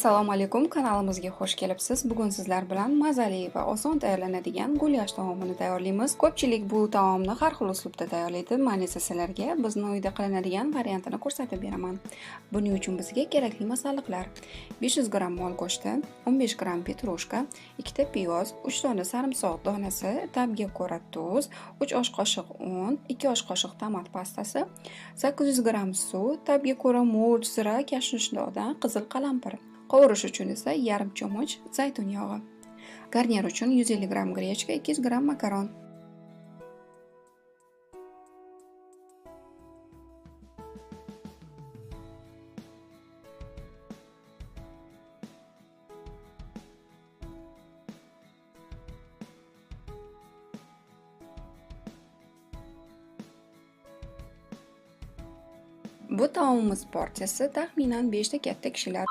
Assalomu alaykum, kanalimizga xush kelibsiz. Bugun sizlar bilan mazali va oson tayyorlanadigan gulyash taomini tayyorlaymiz. Ko'pchilik bu taomni har xil uslubda tayyorlaydi. Men esa sizlarga bizni uyda qilinadigan variantini ko'rsatib beraman. Buning uchun bizga kerakli masalliqlar: 500 g mol go'shti, 15 g petrushka, 2 ta piyoz, 3 dona sarimsoq donasi, tabga ko'ra tuz, 3 osh qoshiq un, 2 osh qoshiq tomat pastasi, 800 g suv, tabga ko'ra murch, zira, kashnishlodan qizil qalampir. Qovurish uchun esa yarim cho'mich zaytun yog'i. Garnir uchun 150 g grechka, 200 g makaron. Bu taomimiz porsiyasi taxminan 5 ta katta kishilar